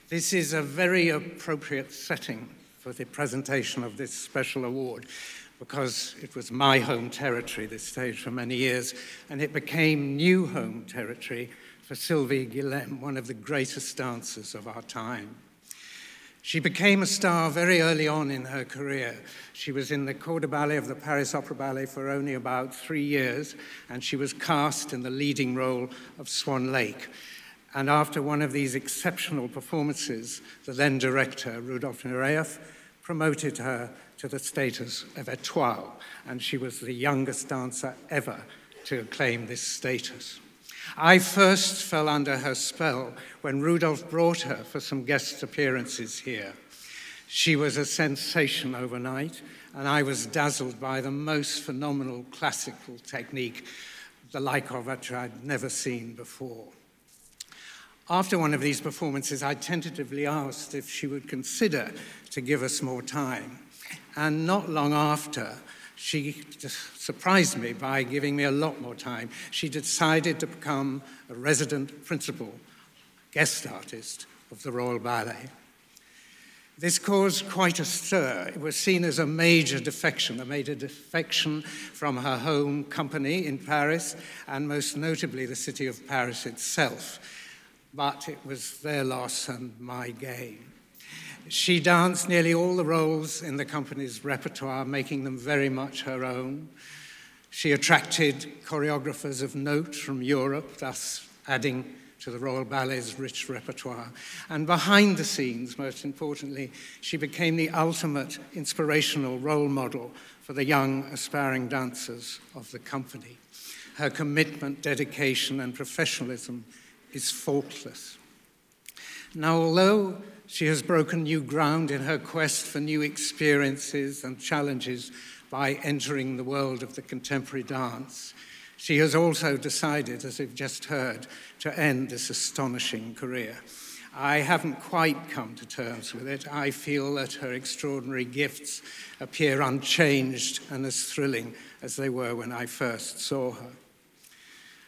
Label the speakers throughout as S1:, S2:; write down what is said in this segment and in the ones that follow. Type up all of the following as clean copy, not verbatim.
S1: This is a very appropriate setting for the presentation of this special award because it was my home territory, this stage, for many years, and it became new home territory for Sylvie Guillem, one of the greatest dancers of our time. She became a star very early on in her career. She was in the corps de ballet of the Paris Opera Ballet for only about 3 years, and she was cast in the leading role of Swan Lake. And after one of these exceptional performances, the then director, Rudolf Nureyev, promoted her to the status of étoile, and she was the youngest dancer ever to claim this status. I first fell under her spell when Rudolf brought her for some guest appearances here. She was a sensation overnight, and I was dazzled by the most phenomenal classical technique, the like of which I'd never seen before. After one of these performances, I tentatively asked if she would consider to give us more time. And not long after, she just surprised me by giving me a lot more time. She decided to become a resident principal guest artist of the Royal Ballet. This caused quite a stir. It was seen as a major defection from her home company in Paris, and most notably the city of Paris itself. But it was their loss and my gain. She danced nearly all the roles in the company's repertoire, making them very much her own. She attracted choreographers of note from Europe, thus adding to the Royal Ballet's rich repertoire. And behind the scenes, most importantly, she became the ultimate inspirational role model for the young, aspiring dancers of the company. Her commitment, dedication, and professionalism is faultless. Now, although she has broken new ground in her quest for new experiences and challenges by entering the world of the contemporary dance, she has also decided, as we've just heard, to end this astonishing career. I haven't quite come to terms with it. I feel that her extraordinary gifts appear unchanged and as thrilling as they were when I first saw her.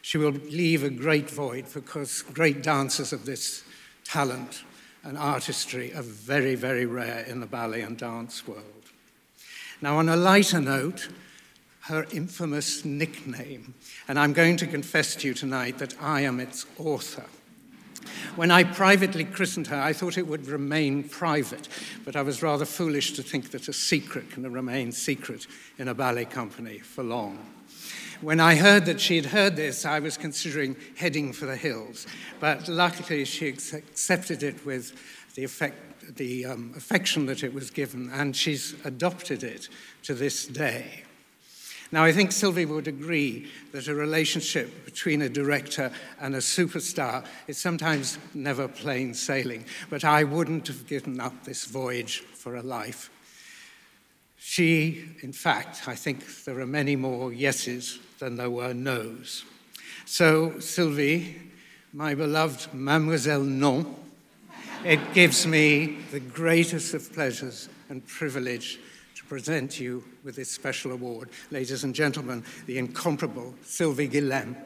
S1: She will leave a great void because great dancers of this talent and artistry are very, very rare in the ballet and dance world. Now, on a lighter note, her infamous nickname, and I'm going to confess to you tonight that I am its author. When I privately christened her, I thought it would remain private, but I was rather foolish to think that a secret can remain secret in a ballet company for long. When I heard that she had heard this, I was considering heading for the hills, but luckily she accepted it with the affection that it was given, and she's adopted it to this day. Now, I think Sylvie would agree that a relationship between a director and a superstar is sometimes never plain sailing, but I wouldn't have given up this voyage for a life. She, in fact, I think there are many more yeses than there were no's. So, Sylvie, my beloved Mademoiselle Non, it gives me the greatest of pleasures and privilege to present you with this special award. Ladies and gentlemen, the incomparable Sylvie Guillem.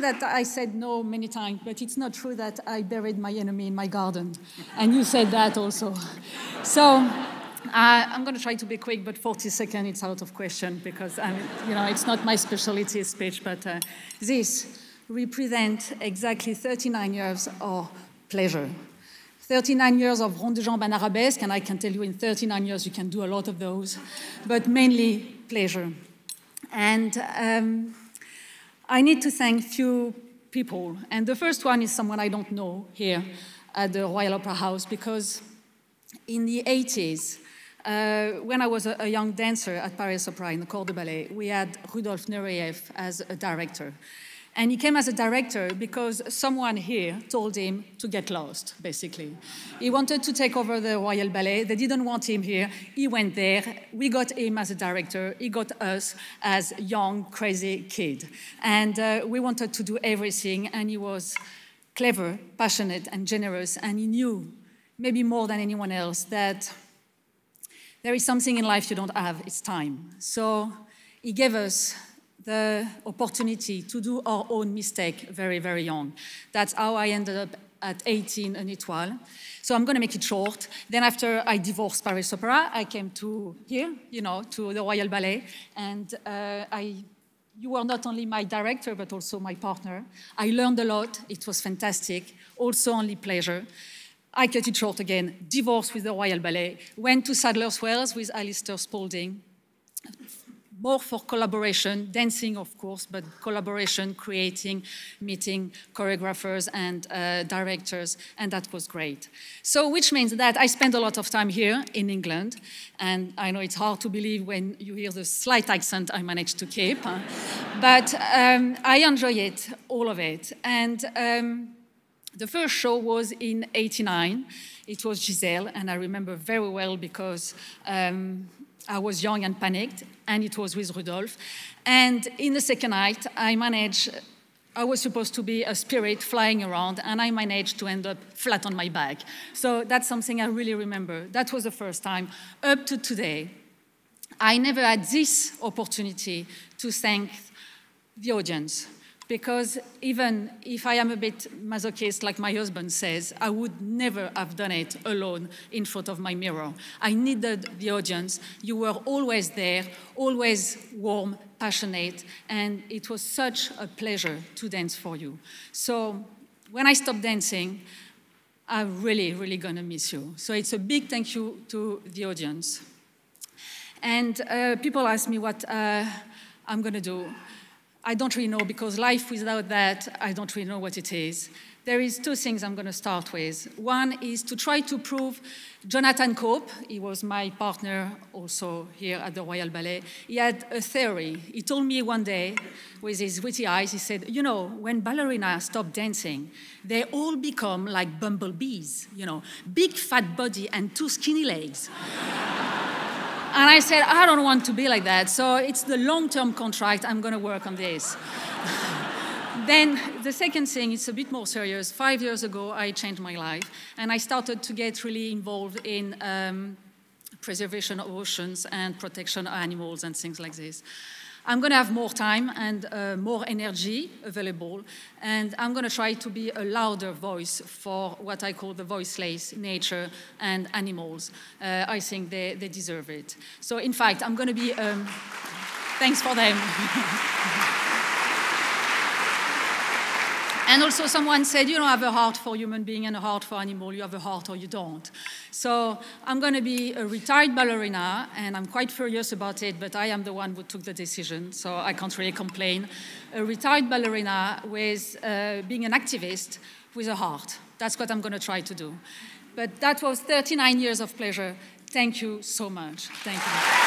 S2: That I said no many times, but it's not true that I buried my enemy in my garden. And you said that also. So I'm going to try to be quick, but 40 seconds, it's out of question because, it's not my specialty speech, but this represents exactly 39 years of pleasure. 39 years of rond de jambe and arabesque, and I can tell you in 39 years you can do a lot of those, but mainly pleasure. And I need to thank few people, and the first one is someone I don't know here at the Royal Opera House, because in the 80s, when I was a young dancer at Paris Opera in the Corps de Ballet, we had Rudolf Nureyev as a director. And he came as a director because someone here told him to get lost, basically. He wanted to take over the Royal Ballet. They didn't want him here. He went there. We got him as a director. He got us as young, crazy kid. And we wanted to do everything. And he was clever, passionate, and generous. And he knew, maybe more than anyone else, that there is something in life you don't have. It's time. So he gave us the opportunity to do our own mistake very, very young. That's how I ended up at 18 in Étoile. So I'm going to make it short. Then after I divorced Paris Opera, I came to here, to the Royal Ballet. And you were not only my director, but also my partner. I learned a lot. It was fantastic. Also only pleasure. I cut it short again. Divorced with the Royal Ballet. Went to Sadler's Wells with Alistair Spaulding. More for collaboration, dancing, of course, but collaboration, creating, meeting choreographers and directors, and that was great. So, which means that I spent a lot of time here in England, and I know it's hard to believe when you hear the slight accent I managed to keep, but I enjoy it, all of it. And the first show was in '89. It was Giselle, and I remember very well because I was young and panicked, and it was with Rudolf. And in the second night, I was supposed to be a spirit flying around, and I managed to end up flat on my back. So that's something I really remember. That was the first time. Up to today, I never had this opportunity to thank the audience. Because even if I am a bit masochist, like my husband says, I would never have done it alone in front of my mirror. I needed the audience. You were always there, always warm, passionate, and it was such a pleasure to dance for you. So when I stop dancing, I'm really, really gonna miss you. So it's a big thank you to the audience. And people ask me what I'm gonna do. I don't really know, because life without that, I don't really know what it is. There is two things I'm going to start with. One is to try to prove Jonathan Cope, he was my partner also here at the Royal Ballet, he had a theory. He told me one day, with his witty eyes, he said, when ballerinas stop dancing, they all become like bumblebees, big fat body and two skinny legs. And I said, I don't want to be like that. So it's the long-term contract. I'm going to work on this. Then the second thing, it's a bit more serious. 5 years ago, I changed my life. And I started to get really involved in preservation of oceans and protection of animals and things like this. I'm going to have more time and more energy available, and I'm going to try to be a louder voice for what I call the voiceless nature and animals. I think they deserve it. So, in fact, I'm going to be... thanks for them. And also someone said, you don't have a heart for human being and a heart for animal. You have a heart or you don't. So I'm going to be a retired ballerina, and I'm quite furious about it, but I am the one who took the decision, so I can't really complain. A retired ballerina with being an activist with a heart. That's what I'm going to try to do. But that was 39 years of pleasure. Thank you so much. Thank you.